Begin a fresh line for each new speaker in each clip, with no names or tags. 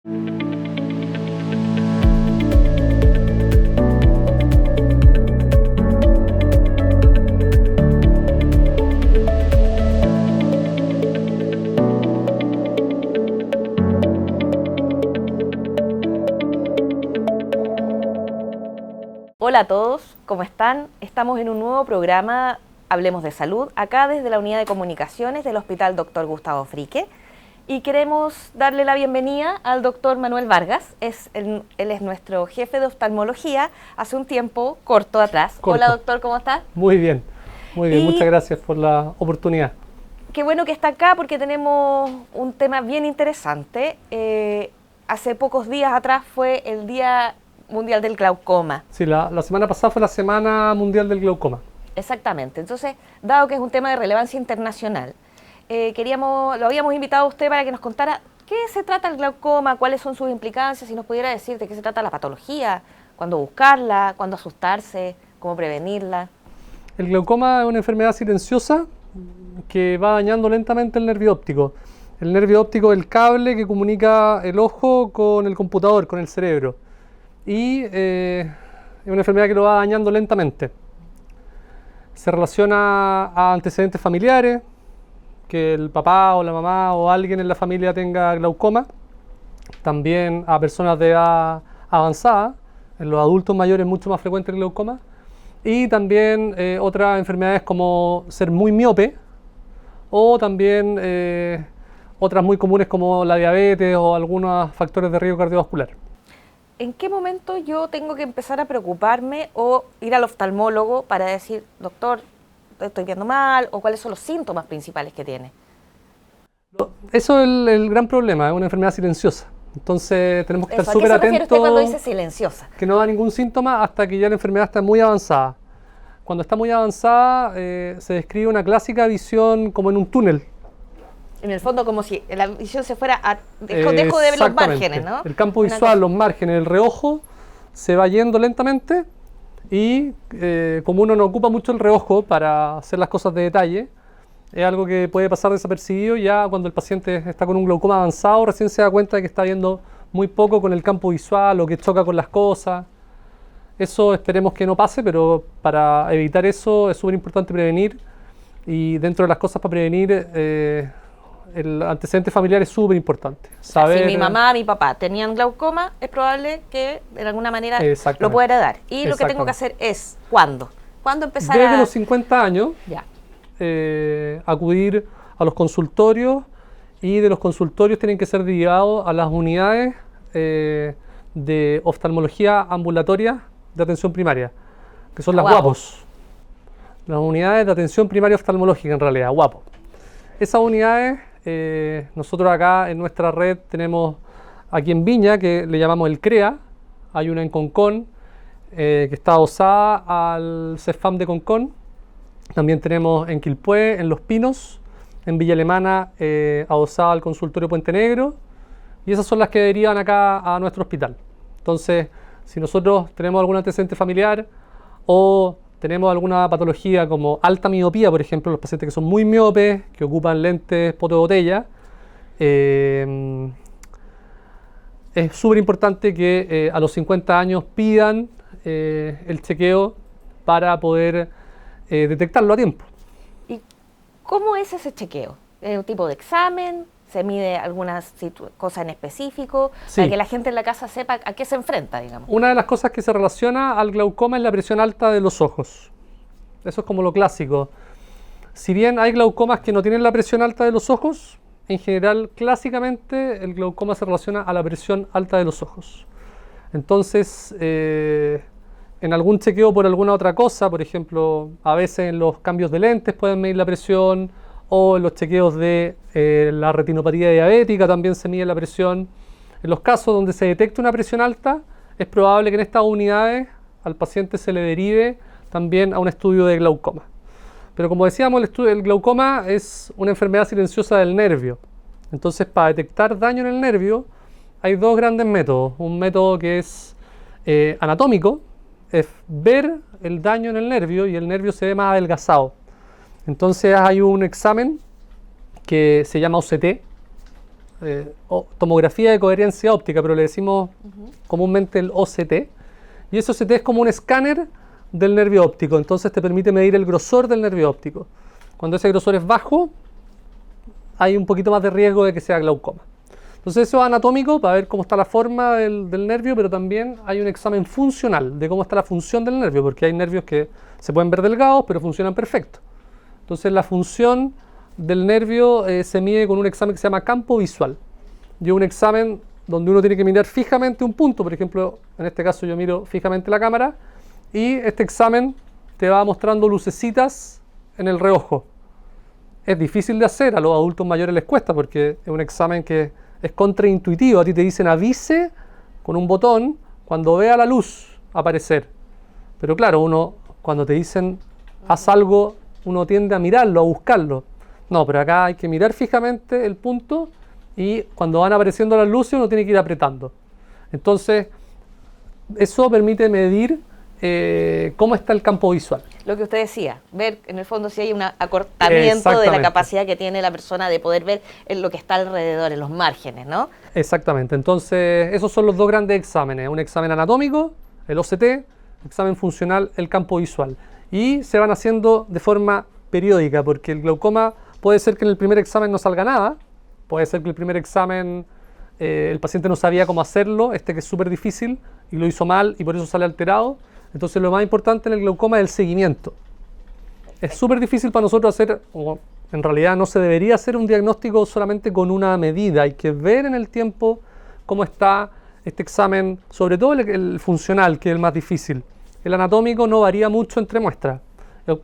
Hola a todos, ¿cómo están? Estamos en un nuevo programa, Hablemos de Salud, acá desde la Unidad de Comunicaciones del Hospital Dr. Gustavo Frique. Y queremos darle la bienvenida al doctor Manuel Vargas. Él es nuestro jefe de oftalmología hace un tiempo corto atrás. Hola doctor, ¿cómo está?
Muy bien, muchas gracias por la oportunidad.
Qué bueno que está acá porque tenemos un tema bien interesante. Hace pocos días atrás fue el Día Mundial del Glaucoma.
Sí, la semana pasada fue la Semana Mundial del Glaucoma.
Exactamente. Entonces, dado que es un tema de relevancia internacional, lo habíamos invitado a usted para que nos contara qué se trata el glaucoma, cuáles son sus implicancias, si nos pudiera decir de qué se trata la patología, cuándo buscarla, cuándo asustarse, cómo prevenirla.
El glaucoma es una enfermedad silenciosa que va dañando lentamente el nervio óptico. El nervio óptico es el cable que comunica el ojo con el computador, con el cerebro. Y es una enfermedad que lo va dañando lentamente. Se relaciona a antecedentes familiares, que el papá o la mamá o alguien en la familia tenga glaucoma. También a personas de edad avanzada, en los adultos mayores es mucho más frecuente el glaucoma. Y también otras enfermedades como ser muy miope, o también otras muy comunes como la diabetes o algunos factores de riesgo cardiovascular.
¿En qué momento yo tengo que empezar a preocuparme o ir al oftalmólogo para decir, doctor, estoy viendo mal, o cuáles son los síntomas principales que tiene?
Eso es el gran problema, es una enfermedad silenciosa. Entonces tenemos que estar súper atentos.
¿A qué se refiere usted cuando dice silenciosa?
Que no da ningún síntoma hasta que ya la enfermedad está muy avanzada. Cuando está muy avanzada se describe una clásica visión como en un túnel. En
el fondo como si la visión se fuera dejo de los márgenes, ¿no?
El campo visual, los márgenes, el reojo se va yendo lentamente y como uno no ocupa mucho el reojo para hacer las cosas de detalle, es algo que puede pasar desapercibido. Ya cuando el paciente está con un glaucoma avanzado recién se da cuenta de que está viendo muy poco con el campo visual o que choca con las cosas. Eso esperemos que no pase, pero para evitar eso es súper importante prevenir, y dentro de las cosas para prevenir el antecedente familiar es súper importante.
Si mi mamá, mi papá tenían glaucoma, es probable que de alguna manera lo pueda heredar. Y lo que tengo que hacer es, ¿cuándo? ¿Cuándo empezar
Desde los 50 años, acudir a los consultorios, y de los consultorios tienen que ser derivados a las unidades de oftalmología ambulatoria de atención primaria, que son las UAPOS. Las unidades de atención primaria oftalmológica, en realidad, UAPO. Esas unidades, nosotros acá en nuestra red tenemos aquí en Viña, que le llamamos el CREA, hay una en Concón, que está adosada al CEFAM de Concón. También tenemos en Quilpué, en Los Pinos, en Villa Alemana, adosada al consultorio Puente Negro, y esas son las que derivan acá a nuestro hospital. Entonces, si nosotros tenemos algún antecedente familiar o tenemos alguna patología como alta miopía, por ejemplo, los pacientes que son muy miopes, que ocupan lentes poto de botella, es súper importante que a los 50 años pidan el chequeo para poder detectarlo a tiempo.
¿Y cómo es ese chequeo? ¿Es un tipo de examen? ¿Se mide alguna cosa en específico? Sí. Para que la gente en la casa sepa a qué se enfrenta, digamos.
Una de las cosas que se relaciona al glaucoma es la presión alta de los ojos. Eso es como lo clásico. Si bien hay glaucomas que no tienen la presión alta de los ojos, en general, clásicamente, el glaucoma se relaciona a la presión alta de los ojos. Entonces, en algún chequeo por alguna otra cosa, por ejemplo, a veces en los cambios de lentes pueden medir la presión, o en los chequeos de la retinopatía diabética también se mide la presión. En los casos donde se detecta una presión alta, es probable que en estas unidades al paciente se le derive también a un estudio de glaucoma. Pero como decíamos, el glaucoma es una enfermedad silenciosa del nervio. Entonces, para detectar daño en el nervio, hay dos grandes métodos. Un método que es anatómico, es ver el daño en el nervio y el nervio se ve más adelgazado. Entonces hay un examen que se llama OCT, tomografía de coherencia óptica, pero le decimos comúnmente el OCT. Y ese OCT es como un escáner del nervio óptico, entonces te permite medir el grosor del nervio óptico. Cuando ese grosor es bajo, hay un poquito más de riesgo de que sea glaucoma. Entonces eso es anatómico para ver cómo está la forma del nervio, pero también hay un examen funcional de cómo está la función del nervio, porque hay nervios que se pueden ver delgados, pero funcionan perfecto. Entonces la función del nervio se mide con un examen que se llama campo visual. Y es un examen donde uno tiene que mirar fijamente un punto, por ejemplo, en este caso yo miro fijamente la cámara, y este examen te va mostrando lucecitas en el reojo. Es difícil de hacer, a los adultos mayores les cuesta porque es un examen que es contraintuitivo. A ti te dicen avise con un botón cuando vea la luz aparecer. Pero claro, uno cuando te dicen haz algo, uno tiende a mirarlo, a buscarlo. No, pero acá hay que mirar fijamente el punto y cuando van apareciendo las luces uno tiene que ir apretando. Entonces, eso permite medir cómo está el campo visual.
Lo que usted decía, ver en el fondo si hay un acortamiento de la capacidad que tiene la persona de poder ver en lo que está alrededor, en los márgenes, ¿no?
Exactamente, entonces esos son los dos grandes exámenes, un examen anatómico, el OCT, examen funcional, el campo visual. Y se van haciendo de forma periódica, porque el glaucoma puede ser que en el primer examen no salga nada, puede ser que el primer examen el paciente no sabía cómo hacerlo, que es súper difícil, y lo hizo mal y por eso sale alterado. Entonces lo más importante en el glaucoma es el seguimiento. Es súper difícil para nosotros hacer, o en realidad no se debería hacer un diagnóstico solamente con una medida. Hay que ver en el tiempo cómo está este examen, sobre todo el funcional, que es el más difícil. El anatómico no varía mucho entre muestras.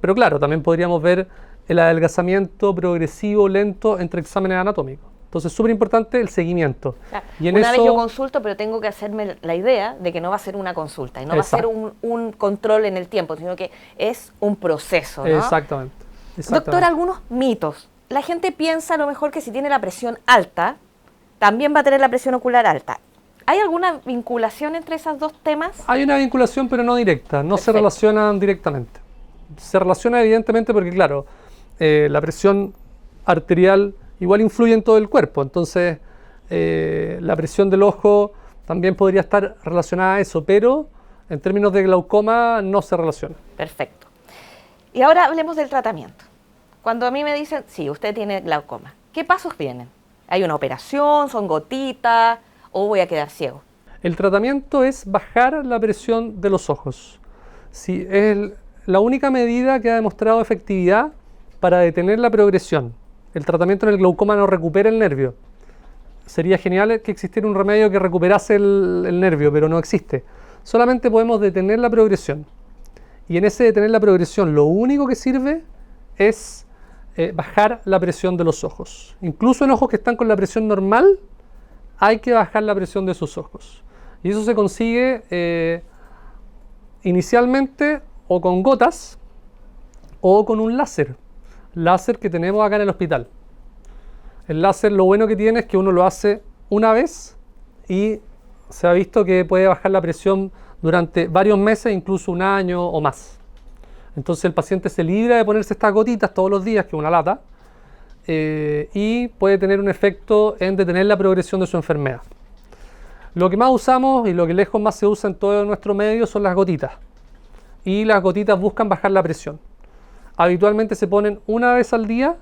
Pero claro, también podríamos ver el adelgazamiento progresivo, lento, entre exámenes anatómicos. Entonces es súper importante el seguimiento.
Claro,
y en
una
eso,
vez yo consulto, pero tengo que hacerme la idea de que no va a ser una consulta y no
exacto,
va a ser un control en el tiempo, sino que es un proceso, ¿no?
Exactamente.
Doctor, algunos mitos. La gente piensa a lo mejor que si tiene la presión alta, también va a tener la presión ocular alta. ¿Hay alguna vinculación entre esos dos temas?
Hay una vinculación, pero no directa, no
Perfecto.
se relacionan directamente. Se relaciona evidentemente porque, claro, la presión arterial igual influye en todo el cuerpo, entonces la presión del ojo también podría estar relacionada a eso, pero en términos de glaucoma no se relaciona.
Perfecto. Y ahora hablemos del tratamiento. Cuando a mí me dicen, sí, usted tiene glaucoma, ¿qué pasos vienen? ¿Hay una operación, son gotitas o voy a quedar ciego?
El tratamiento es bajar la presión de los ojos. Sí, es la única medida que ha demostrado efectividad para detener la progresión. El tratamiento en el glaucoma no recupera el nervio. Sería genial que existiera un remedio que recuperase el nervio, pero no existe. Solamente podemos detener la progresión. Y en ese detener la progresión, lo único que sirve es bajar la presión de los ojos. Incluso en ojos que están con la presión normal, hay que bajar la presión de sus ojos. Y eso se consigue inicialmente o con gotas o con un láser. Láser que tenemos acá en el hospital. El láser lo bueno que tiene es que uno lo hace una vez y se ha visto que puede bajar la presión durante varios meses, incluso un año o más. Entonces el paciente se libra de ponerse estas gotitas todos los días, que es una lata, y puede tener un efecto en detener la progresión de su enfermedad. Lo que más usamos y lo que lejos más se usa en todo nuestro medio son las gotitas. Y las gotitas buscan bajar la presión. Habitualmente se ponen una vez al día,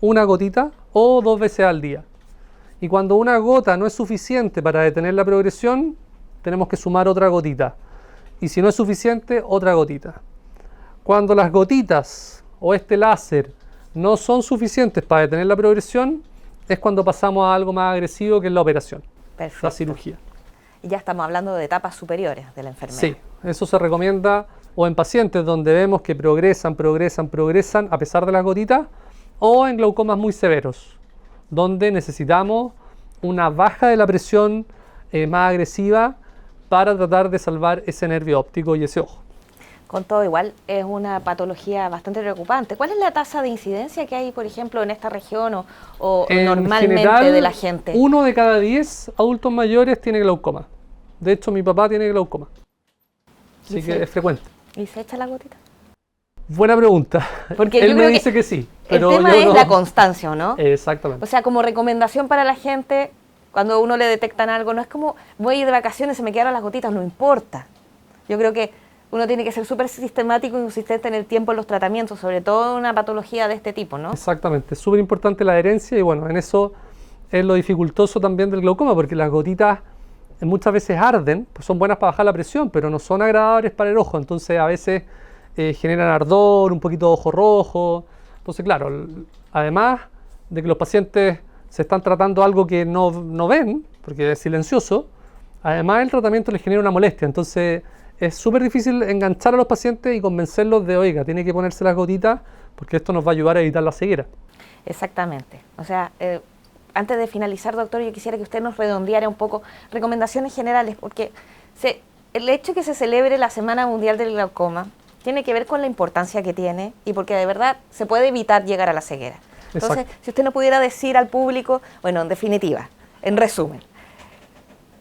una gotita, o 2 veces al día. Y cuando una gota no es suficiente para detener la progresión, tenemos que sumar otra gotita. Y si no es suficiente, otra gotita. Cuando las gotitas o este láser no son suficientes para detener la progresión, es cuando pasamos a algo más agresivo, que es la operación,
Perfecto.
la cirugía.
Y ya estamos hablando de etapas superiores de la enfermedad.
Sí, eso se recomienda o en pacientes donde vemos que progresan a pesar de las gotitas, o en glaucomas muy severos, donde necesitamos una baja de la presión más agresiva para tratar de salvar ese nervio óptico y ese ojo.
Con todo, igual es una patología bastante preocupante. ¿Cuál es la tasa de incidencia que hay, por ejemplo, en esta región o normalmente
general,
de la gente?
1 de cada 10 adultos mayores tiene glaucoma. De hecho, mi papá tiene glaucoma. Así que es frecuente.
¿Y se echa la gotita?
Buena pregunta.
Porque
Él
yo
me
creo
dice que sí. Pero
el tema es la constancia, ¿no?
Exactamente.
O sea, como recomendación para la gente, cuando uno le detectan algo, no es como voy a ir de vacaciones, se me quedaron las gotitas, no importa. Yo creo que uno tiene que ser súper sistemático y consistente en el tiempo en los tratamientos, sobre todo en una patología de este tipo, ¿no?
Exactamente, es súper importante la adherencia y bueno, en eso es lo dificultoso también del glaucoma, porque las gotitas muchas veces arden, pues son buenas para bajar la presión, pero no son agradables para el ojo, entonces a veces generan ardor, un poquito de ojo rojo. Entonces, claro, además de que los pacientes se están tratando algo que no ven, porque es silencioso, además el tratamiento les genera una molestia, entonces es súper difícil enganchar a los pacientes y convencerlos de, oiga, tiene que ponerse las gotitas porque esto nos va a ayudar a evitar la ceguera.
Exactamente. O sea, antes de finalizar, doctor, yo quisiera que usted nos redondeara un poco recomendaciones generales, porque el hecho de que se celebre la Semana Mundial del Glaucoma tiene que ver con la importancia que tiene y porque de verdad se puede evitar llegar a la ceguera. Entonces,
Exacto.
si usted no pudiera decir al público, bueno, en definitiva, en resumen,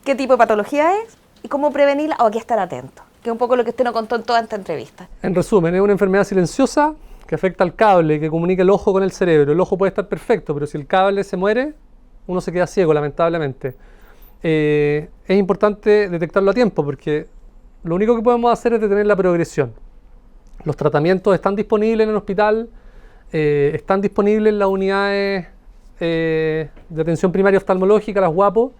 qué tipo de patología es y cómo prevenirla o a qué estar atento, que es un poco lo que usted nos contó en toda esta entrevista.
En resumen, es una enfermedad silenciosa que afecta al cable que comunica el ojo con el cerebro. El ojo puede estar perfecto, pero si el cable se muere, uno se queda ciego, lamentablemente. Es importante detectarlo a tiempo porque lo único que podemos hacer es detener la progresión. Los tratamientos están disponibles en el hospital, están disponibles en las unidades de atención primaria oftalmológica, las WAPO.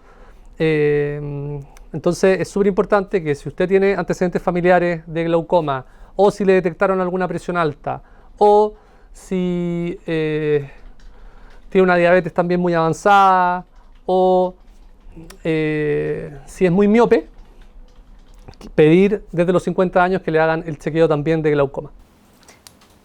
Entonces es súper importante que si usted tiene antecedentes familiares de glaucoma o si le detectaron alguna presión alta o si tiene una diabetes también muy avanzada o si es muy miope, pedir desde los 50 años que le hagan el chequeo también de glaucoma.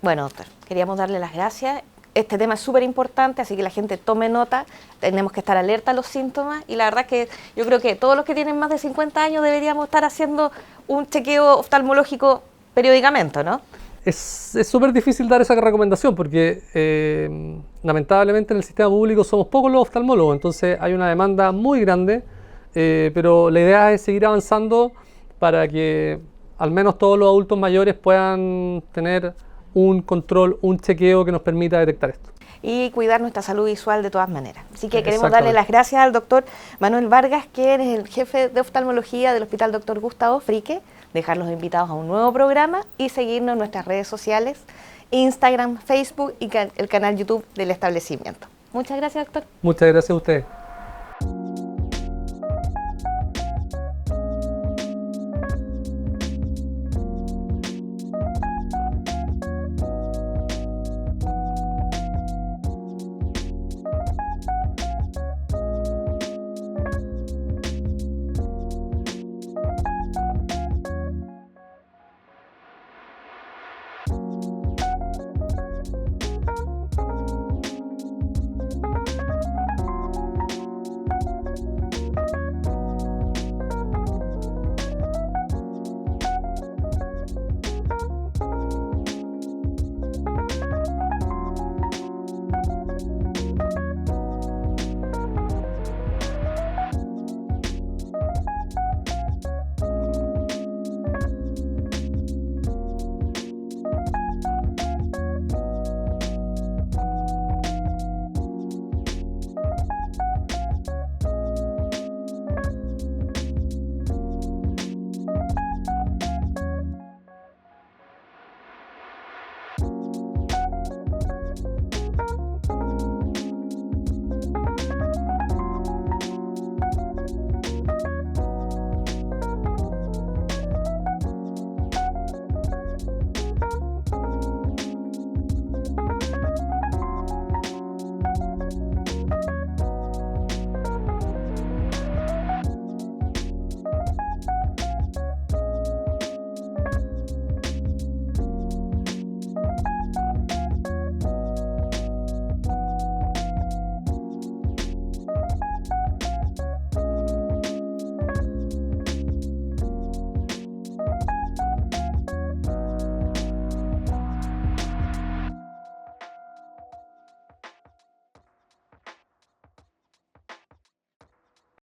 Bueno, doctor, queríamos darle las gracias. Este tema es súper importante, así que la gente tome nota, tenemos que estar alerta a los síntomas y la verdad es que yo creo que todos los que tienen más de 50 años deberíamos estar haciendo un chequeo oftalmológico periódicamente, ¿no?
Es súper difícil dar esa recomendación porque lamentablemente en el sistema público somos pocos los oftalmólogos, entonces hay una demanda muy grande, pero la idea es seguir avanzando para que al menos todos los adultos mayores puedan tener un control, un chequeo que nos permita detectar esto.
Y cuidar nuestra salud visual de todas maneras. Así que queremos darle las gracias al doctor Manuel Vargas, que es el jefe de oftalmología del Hospital Dr. Gustavo Frique, dejarlos invitados a un nuevo programa y seguirnos en nuestras redes sociales, Instagram, Facebook y el canal YouTube del establecimiento. Muchas gracias, doctor.
Muchas gracias a ustedes.